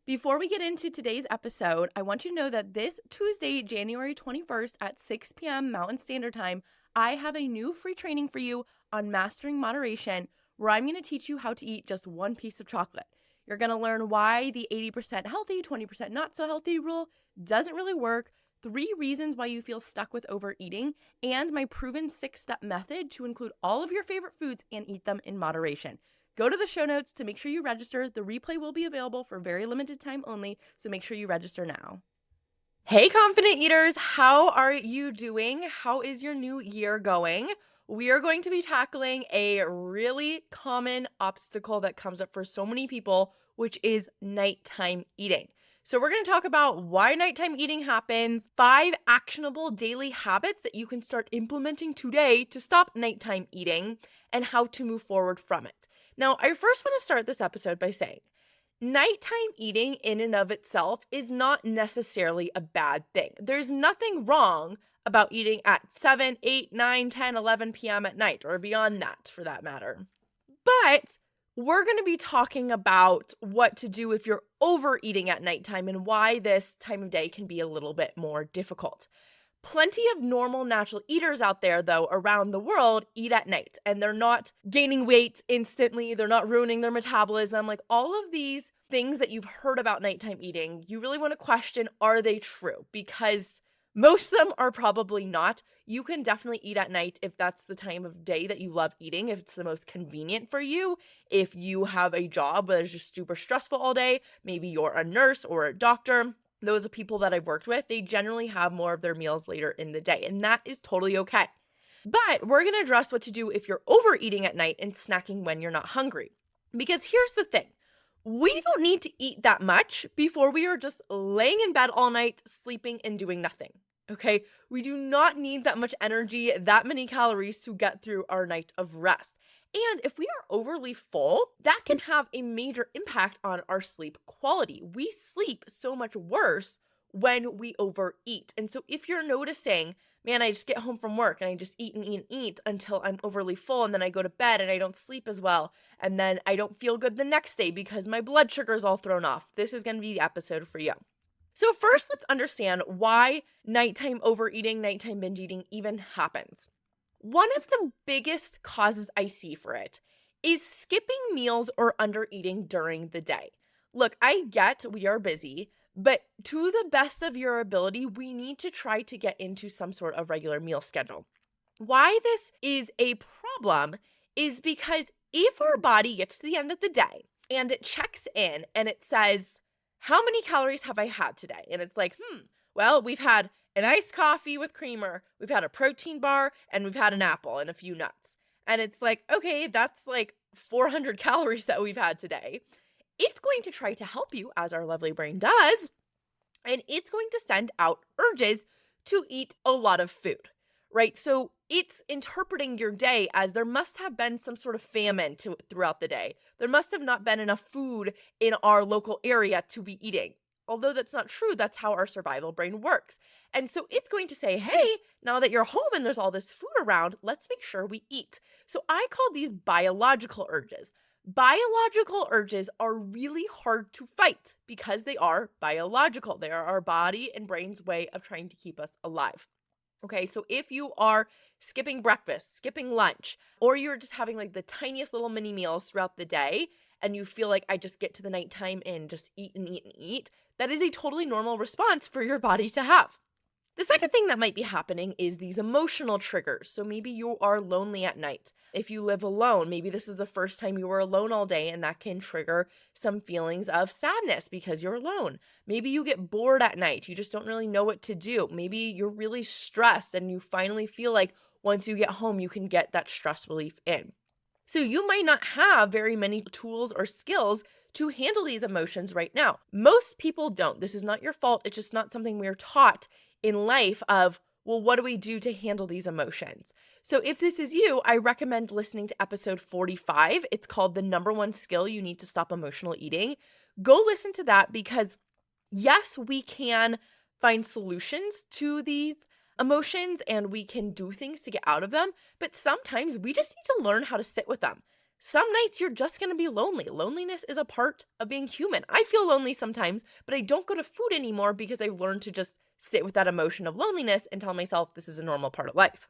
Before we get into today's episode, I want you to know that this Tuesday, January 21st at 6 p.m. Mountain Standard Time, I have a new free training for you on mastering moderation where I'm going to teach you how to eat just one piece of chocolate. You're going to learn why the 80% healthy, 20% not so healthy rule doesn't really work, 3 reasons why you feel stuck with overeating, and my proven 6-step method to include all of your favorite foods and eat them in moderation. Go to the show notes to make sure you register. The replay will be available for very limited time only, so make sure you register now. Hey, confident eaters, how are you doing? How is your new year going? We are going to be tackling a really common obstacle that comes up for so many people, which is nighttime eating. So we're going to talk about why nighttime eating happens, 5 actionable daily habits that you can start implementing today to stop nighttime eating, and how to move forward from it. Now, I first want to start this episode by saying nighttime eating in and of itself is not necessarily a bad thing. There's nothing wrong about eating at 7, 8, 9, 10, 11 p.m. at night, or beyond that for that matter. But we're going to be talking about what to do if you're overeating at nighttime and why this time of day can be a little bit more difficult. Plenty of normal natural eaters out there, though, around the world eat at night, and they're not gaining weight instantly. They're not ruining their metabolism. Like all of these things that you've heard about nighttime eating, you really want to question, are they true? Because most of them are probably not. You can definitely eat at night if that's the time of day that you love eating, if it's the most convenient for you, if you have a job that is just super stressful all day, maybe you're a nurse or a doctor. Those are people that I've worked with. They generally have more of their meals later in the day, and that is totally okay. But we're going to address what to do if you're overeating at night and snacking when you're not hungry. Because here's the thing. We don't need to eat that much before we are just laying in bed all night, sleeping and doing nothing. Okay? We do not need that much energy, that many calories to get through our night of rest. And if we are overly full, that can have a major impact on our sleep quality. We sleep so much worse when we overeat. And so if you're noticing, man, I just get home from work and I just eat and eat and eat until I'm overly full, and then I go to bed and I don't sleep as well, and then I don't feel good the next day because my blood sugar is all thrown off, this is going to be the episode for you. So first, let's understand why nighttime overeating, nighttime binge eating even happens. One of the biggest causes I see for it is skipping meals or undereating during the day. Look, I get we are busy, but to the best of your ability, we need to try to get into some sort of regular meal schedule. Why this is a problem is because if our body gets to the end of the day and it checks in and it says, how many calories have I had today? And it's like, well, we've had an iced coffee with creamer, we've had a protein bar, and we've had an apple and a few nuts. And it's like, okay, that's like 400 calories that we've had today. It's going to try to help you, as our lovely brain does, and it's going to send out urges to eat a lot of food, right? So it's interpreting your day as there must have been some sort of famine throughout the day. There must have not been enough food in our local area to be eating. Although that's not true, that's how our survival brain works. And so it's going to say, hey, now that you're home and there's all this food around, let's make sure we eat. So I call these biological urges. Biological urges are really hard to fight because they are biological. They are our body and brain's way of trying to keep us alive. Okay, so if you are skipping breakfast, skipping lunch, or you're just having like the tiniest little mini meals throughout the day, and you feel like I just get to the nighttime and just eat and eat and eat, that is a totally normal response for your body to have. The second thing that might be happening is these emotional triggers. So maybe you are lonely at night. If you live alone, maybe this is the first time you were alone all day, and that can trigger some feelings of sadness because you're alone. Maybe you get bored at night. You just don't really know what to do. Maybe you're really stressed and you finally feel like once you get home, you can get that stress relief in. So you might not have very many tools or skills to handle these emotions right now. Most people don't. This is not your fault. It's just not something we're taught in life of, well, what do we do to handle these emotions? So if this is you, I recommend listening to episode 45. It's called The Number One Skill You Need to Stop Emotional Eating. Go listen to that because yes, we can find solutions to these emotions and we can do things to get out of them, but sometimes we just need to learn how to sit with them. Some nights you're just going to be lonely. Loneliness is a part of being human. I feel lonely sometimes, but I don't go to food anymore because I've learned to just sit with that emotion of loneliness and tell myself this is a normal part of life.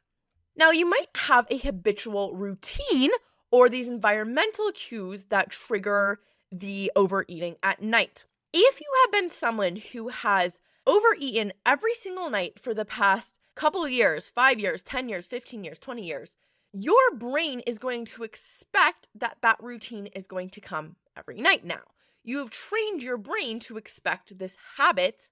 Now, you might have a habitual routine or these environmental cues that trigger the overeating at night. If you have been someone who has overeaten every single night for the past couple of years, 5 years, 10 years, 15 years, 20 years, your brain is going to expect that that routine is going to come every night now. You have trained your brain to expect this habit,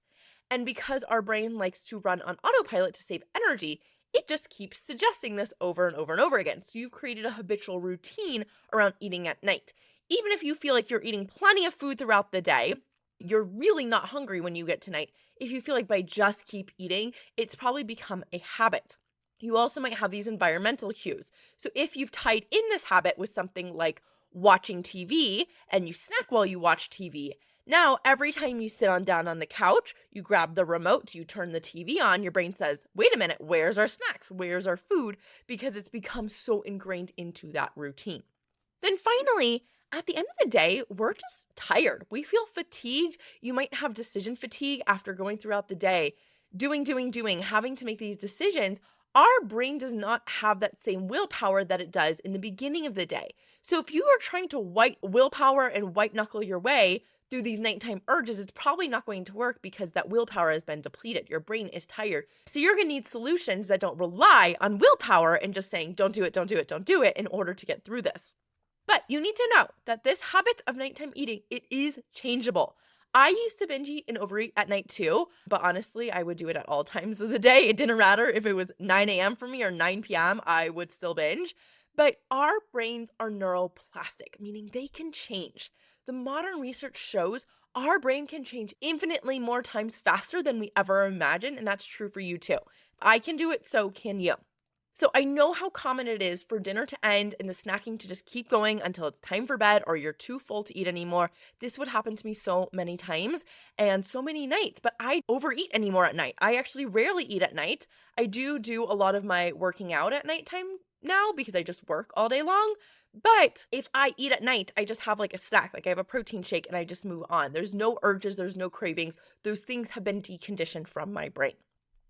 and because our brain likes to run on autopilot to save energy, it just keeps suggesting this over and over and over again. So you've created a habitual routine around eating at night. Even if you feel like you're eating plenty of food throughout the day, you're really not hungry when you get to night. If you feel like by just keep eating, it's probably become a habit. You also might have these environmental cues. So if you've tied in this habit with something like watching TV and you snack while you watch TV, now every time you sit down on the couch, you grab the remote, you turn the TV on, your brain says, wait a minute, where's our snacks? Where's our food? Because it's become so ingrained into that routine. Then finally, at the end of the day, we're just tired. We feel fatigued. You might have decision fatigue after going throughout the day, doing, having to make these decisions. Our brain does not have that same willpower that it does in the beginning of the day. So if you are trying to willpower and white knuckle your way through these nighttime urges, it's probably not going to work because that willpower has been depleted. Your brain is tired. So you're going to need solutions that don't rely on willpower and just saying, don't do it in order to get through this. But you need to know that this habit of nighttime eating, it is changeable. I used to binge eat and overeat at night too, but honestly, I would do it at all times of the day. It didn't matter if it was 9 a.m. for me or 9 p.m., I would still binge. But our brains are neuroplastic, meaning they can change. The modern research shows our brain can change infinitely more times faster than we ever imagined, and that's true for you too. If I can do it, so can you. So I know how common it is for dinner to end and the snacking to just keep going until it's time for bed or you're too full to eat anymore. This would happen to me so many times and so many nights, but I overeat anymore at night. I actually rarely eat at night. I do a lot of my working out at nighttime now because I just work all day long. But if I eat at night, I just have like a snack, like I have a protein shake and I just move on. There's no urges, there's no cravings. Those things have been deconditioned from my brain.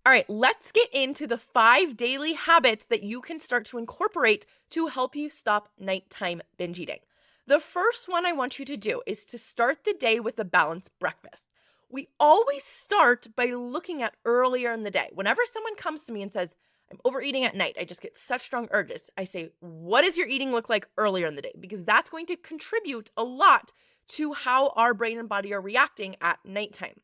All right, let's get into the 5 daily habits that you can start to incorporate to help you stop nighttime binge eating. The first one I want you to do is to start the day with a balanced breakfast. We always start by looking at earlier in the day. Whenever someone comes to me and says, I'm overeating at night, I just get such strong urges, I say, what does your eating look like earlier in the day? Because that's going to contribute a lot to how our brain and body are reacting at nighttime.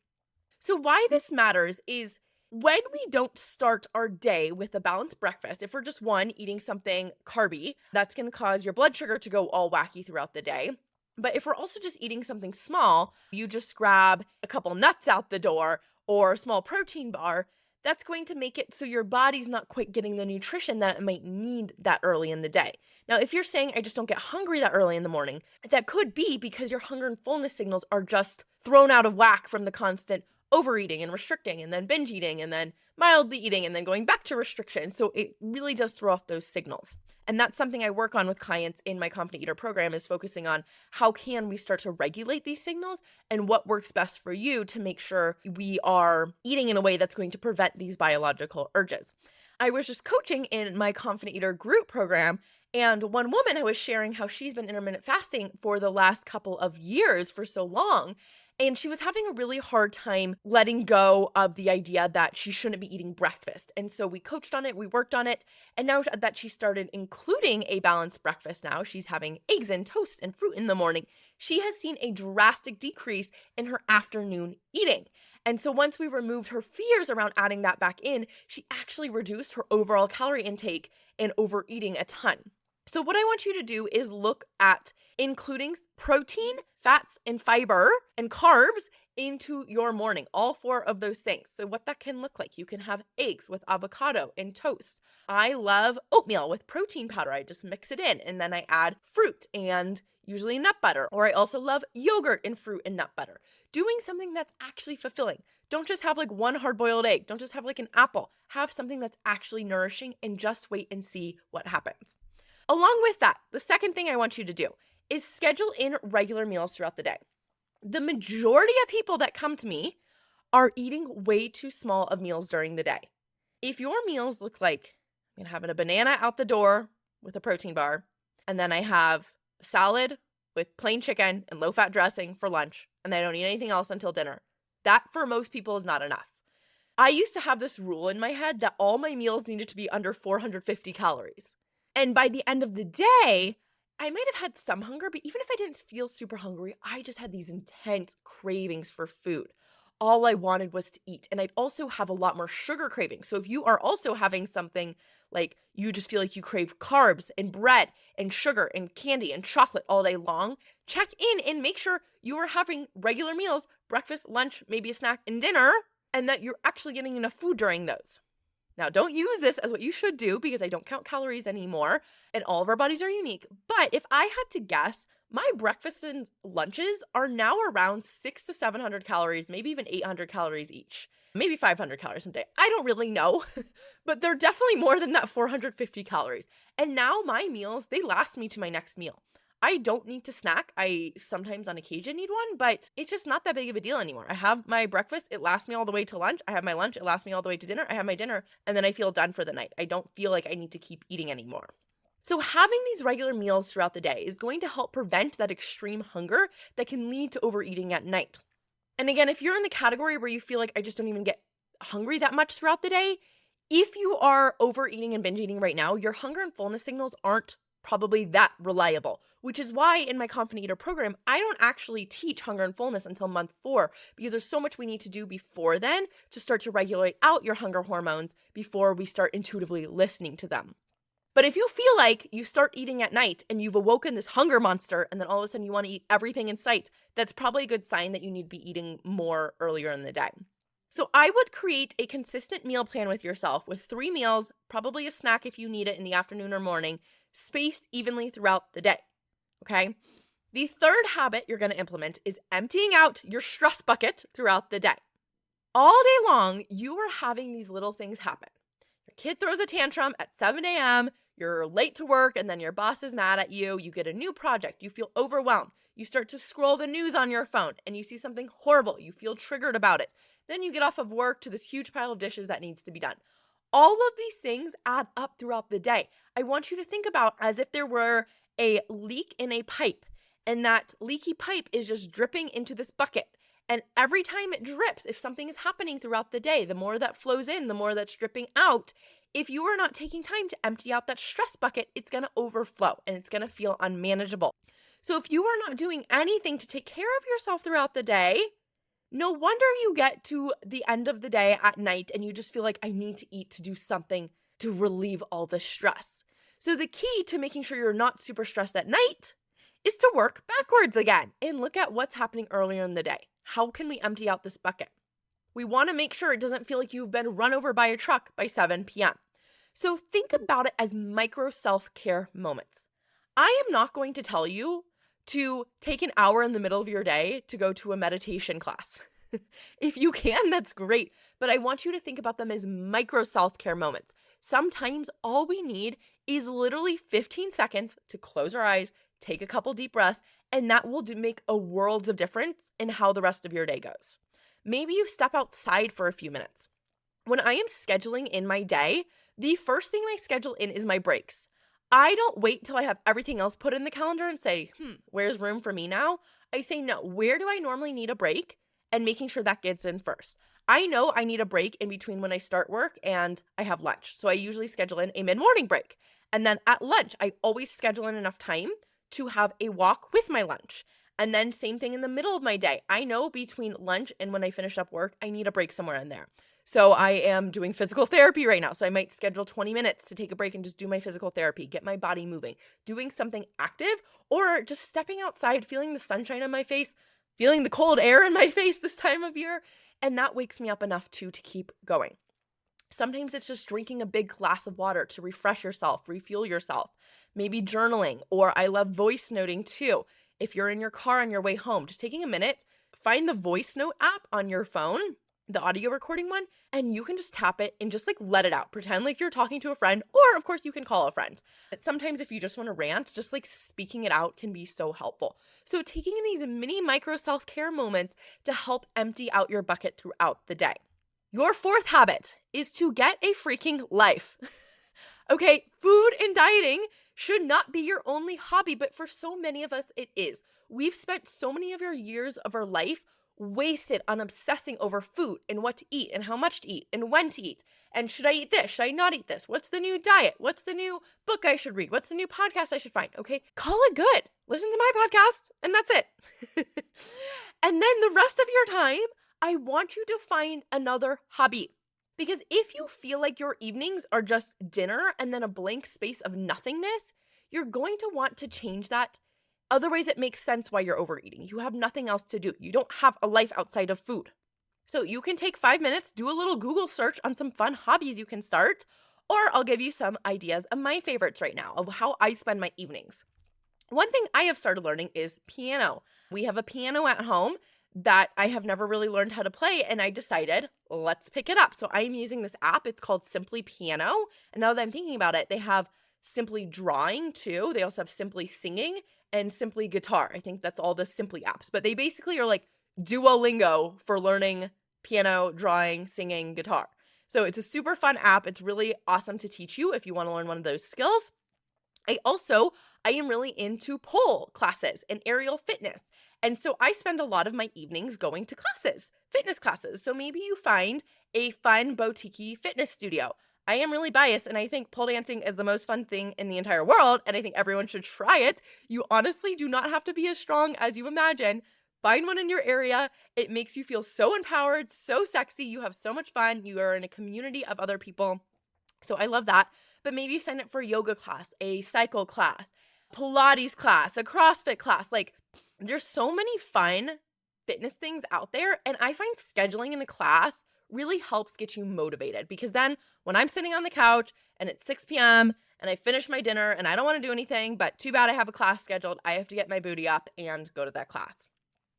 So why this matters is when we don't start our day with a balanced breakfast, if we're just eating something carby, that's going to cause your blood sugar to go all wacky throughout the day. But if we're also just eating something small, you just grab a couple nuts out the door or a small protein bar, that's going to make it so your body's not quite getting the nutrition that it might need that early in the day. Now, if you're saying I just don't get hungry that early in the morning, that could be because your hunger and fullness signals are just thrown out of whack from the constant overeating and restricting and then binge eating and then mildly eating and then going back to restriction. So it really does throw off those signals. And that's something I work on with clients in my Confident Eater program, is focusing on how can we start to regulate these signals and what works best for you to make sure we are eating in a way that's going to prevent these biological urges. I was just coaching in my Confident Eater group program, and one woman, I was sharing how she's been intermittent fasting for the last couple of years for so long. And she was having a really hard time letting go of the idea that she shouldn't be eating breakfast. And so we coached on it, we worked on it. And now that she started including a balanced breakfast now, she's having eggs and toast and fruit in the morning. She has seen a drastic decrease in her afternoon eating. And so once we removed her fears around adding that back in, she actually reduced her overall calorie intake and overeating a ton. So what I want you to do is look at including protein, fats, and fiber and carbs into your morning, all 4 of those things. So what that can look like, you can have eggs with avocado and toast. I love oatmeal with protein powder. I just mix it in and then I add fruit and usually nut butter. Or I also love yogurt and fruit and nut butter. Doing something that's actually fulfilling. Don't just have like one hard-boiled egg. Don't just have like an apple. Have something that's actually nourishing and just wait and see what happens. Along with that, the second thing I want you to do is schedule in regular meals throughout the day. The majority of people that come to me are eating way too small of meals during the day. If your meals look like I'm having a banana out the door with a protein bar, and then I have a salad with plain chicken and low-fat dressing for lunch, and then I don't eat anything else until dinner, that for most people is not enough. I used to have this rule in my head that all my meals needed to be under 450 calories. And by the end of the day, I might have had some hunger, but even if I didn't feel super hungry, I just had these intense cravings for food. All I wanted was to eat. And I'd also have a lot more sugar cravings. So if you are also having something like you just feel like you crave carbs and bread and sugar and candy and chocolate all day long, check in and make sure you are having regular meals, breakfast, lunch, maybe a snack, and dinner, and that you're actually getting enough food during those. Now, don't use this as what you should do because I don't count calories anymore and all of our bodies are unique. But if I had to guess, my breakfasts and lunches are now around 600 to 700 calories, maybe even 800 calories each, maybe 500 calories someday. I don't really know, but they're definitely more than that 450 calories. And now my meals, they last me to my next meal. I don't need to snack. I sometimes on occasion need one, but it's just not that big of a deal anymore. I have my breakfast. It lasts me all the way to lunch. I have my lunch. It lasts me all the way to dinner. I have my dinner, and then I feel done for the night. I don't feel like I need to keep eating anymore. So having these regular meals throughout the day is going to help prevent that extreme hunger that can lead to overeating at night. And again, if you're in the category where you feel like I just don't even get hungry that much throughout the day, if you are overeating and binge eating right now, your hunger and fullness signals aren't probably that reliable, which is why in my Confident Eater program, I don't actually teach hunger and fullness until month 4 because there's so much we need to do before then to start to regulate out your hunger hormones before we start intuitively listening to them. But if you feel like you start eating at night and you've awoken this hunger monster and then all of a sudden you want to eat everything in sight, that's probably a good sign that you need to be eating more earlier in the day. So I would create a consistent meal plan with yourself with 3 meals, probably a snack if you need it in the afternoon or morning, spaced evenly throughout the day, okay? The third habit you're going to implement is emptying out your stress bucket throughout the day. All day long, you are having these little things happen. Your kid throws a tantrum at 7 a.m., you're late to work, and then your boss is mad at you, you get a new project, you feel overwhelmed, you start to scroll the news on your phone, and you see something horrible, you feel triggered about it. Then you get off of work to this huge pile of dishes that needs to be done. All of these things add up throughout the day. I want you to think about as if there were a leak in a pipe, and that leaky pipe is just dripping into this bucket. And every time it drips, if something is happening throughout the day, the more that flows in, the more that's dripping out. If you are not taking time to empty out that stress bucket, it's going to overflow and it's going to feel unmanageable. So if you are not doing anything to take care of yourself throughout the day, no wonder you get to the end of the day at night and you just feel like I need to eat to do something to relieve all the stress. So the key to making sure you're not super stressed at night is to work backwards again and look at what's happening earlier in the day. How can we empty out this bucket? We want to make sure it doesn't feel like you've been run over by a truck by 7 p.m. So think about it as micro self-care moments. I am not going to tell you to take an hour in the middle of your day to go to a meditation class. If you can, that's great. But I want you to think about them as micro self-care moments. Sometimes all we need is literally 15 seconds to close our eyes, take a couple deep breaths, and that will make a world of difference in how the rest of your day goes. Maybe you step outside for a few minutes. When I am scheduling in my day, the first thing I schedule in is my breaks. I don't wait till I have everything else put in the calendar and say, where's room for me now? I say, no, where do I normally need a break? And making sure that gets in first. I know I need a break in between when I start work and I have lunch. So I usually schedule in a mid-morning break. And then at lunch, I always schedule in enough time to have a walk with my lunch. And then same thing in the middle of my day. I know between lunch and when I finish up work, I need a break somewhere in there. So I am doing physical therapy right now. So I might schedule 20 minutes to take a break and just do my physical therapy, get my body moving, doing something active, or just stepping outside, feeling the sunshine on my face, feeling the cold air in my face this time of year. And that wakes me up enough to keep going. Sometimes it's just drinking a big glass of water to refresh yourself, refuel yourself, maybe journaling, or I love voice noting too. If you're in your car on your way home, just taking a minute, find the voice note app on your phone the audio recording one, and you can just tap it and just like let it out. Pretend like you're talking to a friend, or of course you can call a friend. But sometimes if you just want to rant, just like speaking it out can be so helpful. So taking these mini micro self-care moments to help empty out your bucket throughout the day. Your fourth habit is to get a freaking life. Okay, food and dieting should not be your only hobby, but for so many of us, it is. We've spent so many of our years of our life wasted on obsessing over food and what to eat and how much to eat and when to eat. And should I eat this? Should I not eat this? What's the new diet? What's the new book I should read? What's the new podcast I should find? Okay, call it good. Listen to my podcast, and that's it. And then the rest of your time, I want you to find another hobby. Because if you feel like your evenings are just dinner and then a blank space of nothingness, you're going to want to change that. Otherwise, it makes sense why you're overeating. You have nothing else to do. You don't have a life outside of food. So you can take 5 minutes, do a little Google search on some fun hobbies you can start, or I'll give you some ideas of my favorites right now of how I spend my evenings. One thing I have started learning is piano. We have a piano at home that I have never really learned how to play, and I decided, let's pick it up. So I am using this app. It's called Simply Piano. And now that I'm thinking about it, they have Simply Drawing too. They also have Simply Singing and Simply Guitar. I think that's all the Simply apps. But they basically are like Duolingo for learning piano, drawing, singing, guitar. So it's a super fun app. It's really awesome to teach you if you want to learn one of those skills. I am really into pole classes and aerial fitness. And so I spend a lot of my evenings going to classes, fitness classes. So maybe you find a fun boutique fitness studio. I am really biased, and I think pole dancing is the most fun thing in the entire world, and I think everyone should try it. You honestly do not have to be as strong as you imagine. Find one in your area. It makes you feel so empowered, so sexy. You have so much fun. You are in a community of other people. So I love that. But maybe you sign up for a yoga class, a cycle class, Pilates class, a CrossFit class. Like, there's so many fun fitness things out there. And I find scheduling in a class really helps get you motivated, because then when I'm sitting on the couch and it's 6 p.m. and I finish my dinner and I don't want to do anything, but too bad I have a class scheduled, I have to get my booty up and go to that class.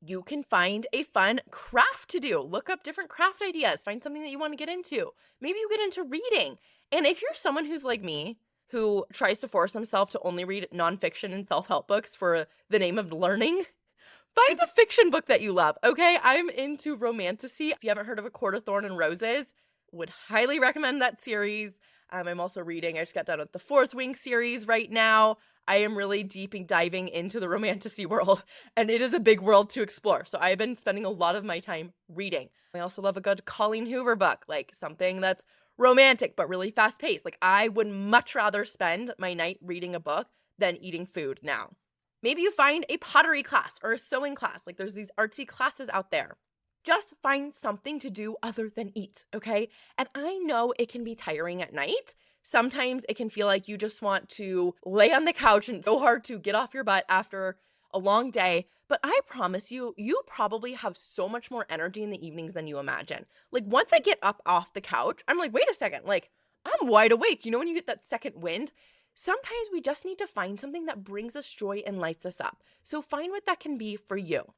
You can find a fun craft to do. Look up different craft ideas. Find something that you want to get into. Maybe you get into reading. And if you're someone who's like me, who tries to force himself to only read nonfiction and self-help books for the name of learning, find the fiction book that you love, okay? I'm into romantasy. If you haven't heard of A Court of Thorn and Roses, would highly recommend that series. I'm also reading, I just got done with the Fourth Wing series right now. I am really diving into the romantasy world, and it is a big world to explore. So I've been spending a lot of my time reading. I also love a good Colleen Hoover book, like something that's romantic but really fast-paced. Like, I would much rather spend my night reading a book than eating food now. Maybe you find a pottery class or a sewing class. Like, there's these artsy classes out there. Just find something to do other than eat, okay? And I know it can be tiring at night. Sometimes it can feel like you just want to lay on the couch and it's so hard to get off your butt after a long day. But I promise you, you probably have so much more energy in the evenings than you imagine. Like, once I get up off the couch, I'm like, wait a second, like, I'm wide awake. You know, when you get that second wind? Sometimes we just need to find something that brings us joy and lights us up. So find what that can be for you.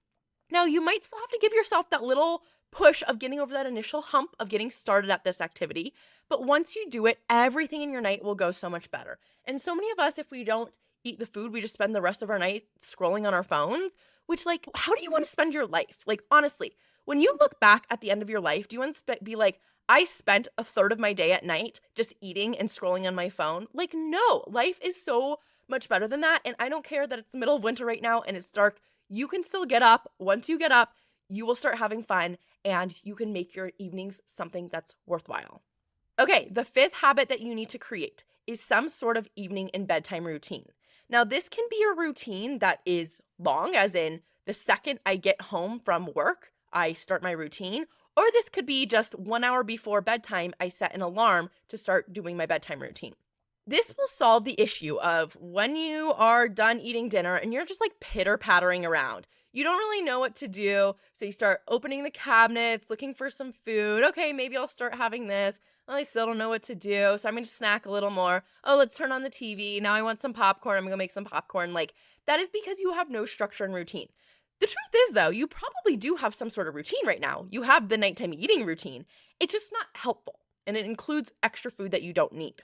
Now, you might still have to give yourself that little push of getting over that initial hump of getting started at this activity. But once you do it, everything in your night will go so much better. And so many of us, if we don't eat the food, we just spend the rest of our night scrolling on our phones, which, like, how do you want to spend your life? Like, honestly, when you look back at the end of your life, do you want to be like, I spent a third of my day at night just eating and scrolling on my phone? Like, no, life is so much better than that. And I don't care that it's the middle of winter right now and it's dark. You can still get up. Once you get up, you will start having fun and you can make your evenings something that's worthwhile. Okay, the fifth habit that you need to create is some sort of evening and bedtime routine. Now, this can be a routine that is long, as in the second I get home from work, I start my routine, or this could be just 1 hour before bedtime, I set an alarm to start doing my bedtime routine. This will solve the issue of when you are done eating dinner and you're just like pitter-pattering around. You don't really know what to do, so you start opening the cabinets, looking for some food. Okay, maybe I'll start having this. Oh, I still don't know what to do, so I'm going to snack a little more. Oh, let's turn on the TV. Now I want some popcorn. I'm going to make some popcorn. Like, that is because you have no structure and routine. The truth is, though, you probably do have some sort of routine right now. You have the nighttime eating routine. It's just not helpful, and it includes extra food that you don't need.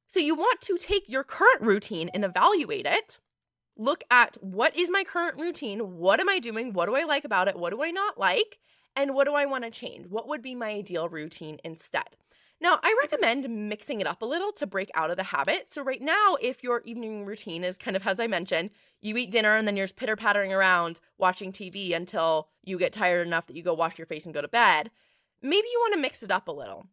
So you want to take your current routine and evaluate it. Look at, what is my current routine? What am I doing? What do I like about it? What do I not like? And what do I want to change? What would be my ideal routine instead? Now, I recommend mixing it up a little to break out of the habit. So right now, if your evening routine is kind of, as I mentioned, you eat dinner and then you're just pitter-pattering around watching TV until you get tired enough that you go wash your face and go to bed, maybe you want to mix it up a little.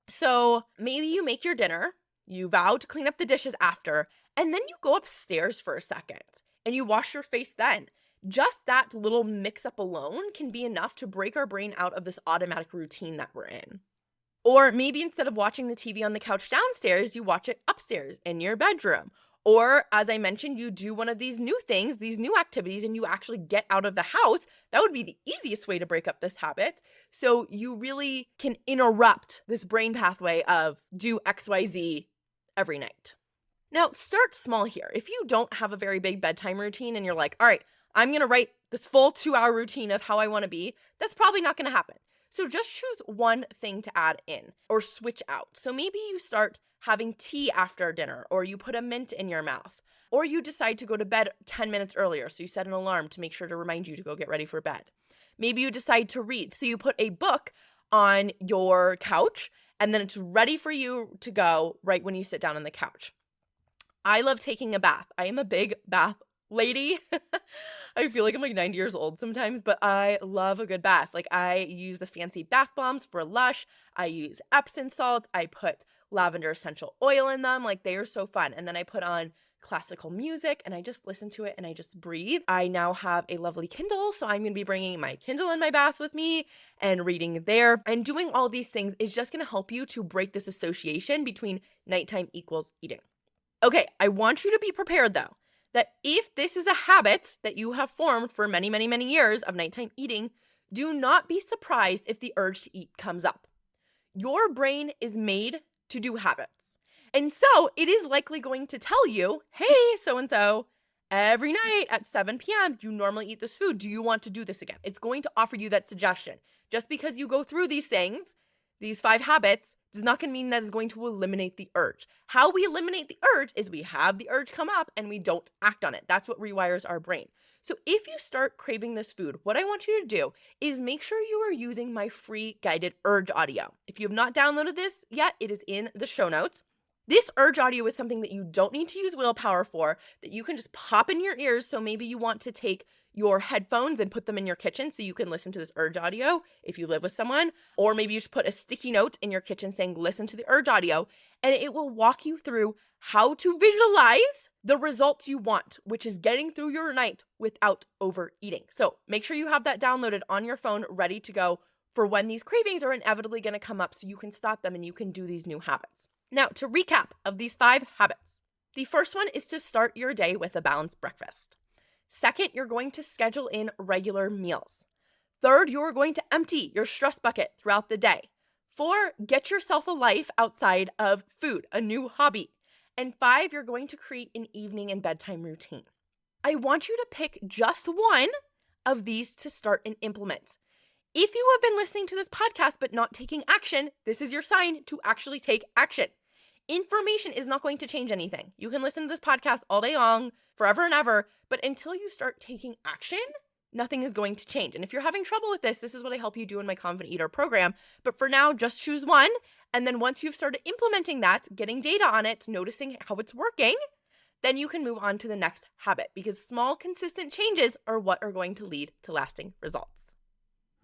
So maybe you make your dinner, you vow to clean up the dishes after, and then you go upstairs for a second and you wash your face then. Just that little mix up alone can be enough to break our brain out of this automatic routine that we're in. Or maybe instead of watching the TV on the couch downstairs, you watch it upstairs in your bedroom. Or, as I mentioned, you do one of these new things, these new activities, and you actually get out of the house. That would be the easiest way to break up this habit. So you really can interrupt this brain pathway of do XYZ every night. Now, start small here. If you don't have a very big bedtime routine and you're like, all right, I'm going to write this full 2-hour routine of how I want to be, that's probably not going to happen. So just choose one thing to add in or switch out. So maybe you start having tea after dinner, or you put a mint in your mouth, or you decide to go to bed 10 minutes earlier. So you set an alarm to make sure to remind you to go get ready for bed. Maybe you decide to read. So you put a book on your couch and then it's ready for you to go right when you sit down on the couch. I love taking a bath. I am a big bath lady. I feel like I'm like 90 years old sometimes, but I love a good bath. Like, I use the fancy bath bombs for Lush. I use Epsom salts. I put lavender essential oil in them. Like, they are so fun. And then I put on classical music and I just listen to it and I just breathe. I now have a lovely Kindle, so I'm going to be bringing my Kindle in my bath with me and reading there. And doing all these things is just going to help you to break this association between nighttime equals eating. Okay, I want you to be prepared though, that if this is a habit that you have formed for many, many, many years of nighttime eating, do not be surprised if the urge to eat comes up. Your brain is made to do habits. And so it is likely going to tell you, hey, so-and-so, every night at 7 p.m., you normally eat this food. Do you want to do this again? It's going to offer you that suggestion. Just because you go through these things, these 5 habits, does not mean that it's going to eliminate the urge. How we eliminate the urge is we have the urge come up and we don't act on it. That's what rewires our brain. So if you start craving this food, what I want you to do is make sure you are using my free guided urge audio. If you have not downloaded this yet, it is in the show notes. This urge audio is something that you don't need to use willpower for, that you can just pop in your ears. So maybe you want to take your headphones and put them in your kitchen so you can listen to this urge audio if you live with someone, or maybe you just put a sticky note in your kitchen saying listen to the urge audio, and it will walk you through how to visualize the results you want, which is getting through your night without overeating. So make sure you have that downloaded on your phone, ready to go for when these cravings are inevitably going to come up so you can stop them and you can do these new habits. Now, to recap of these 5 habits, the first one is to start your day with a balanced breakfast. Second, you're going to schedule in regular meals. Third, you're going to empty your stress bucket throughout the day. 4, get yourself a life outside of food, a new hobby. And 5, you're going to create an evening and bedtime routine. I want you to pick just one of these to start and implement. If you have been listening to this podcast but not taking action, this is your sign to actually take action. Information is not going to change anything. You can listen to this podcast all day long, forever and ever, but until you start taking action, nothing is going to change. And if you're having trouble with this, this is what I help you do in my Confident Eater program. But for now, just choose one. And then once you've started implementing that, getting data on it, noticing how it's working, then you can move on to the next habit, because small, consistent changes are what are going to lead to lasting results.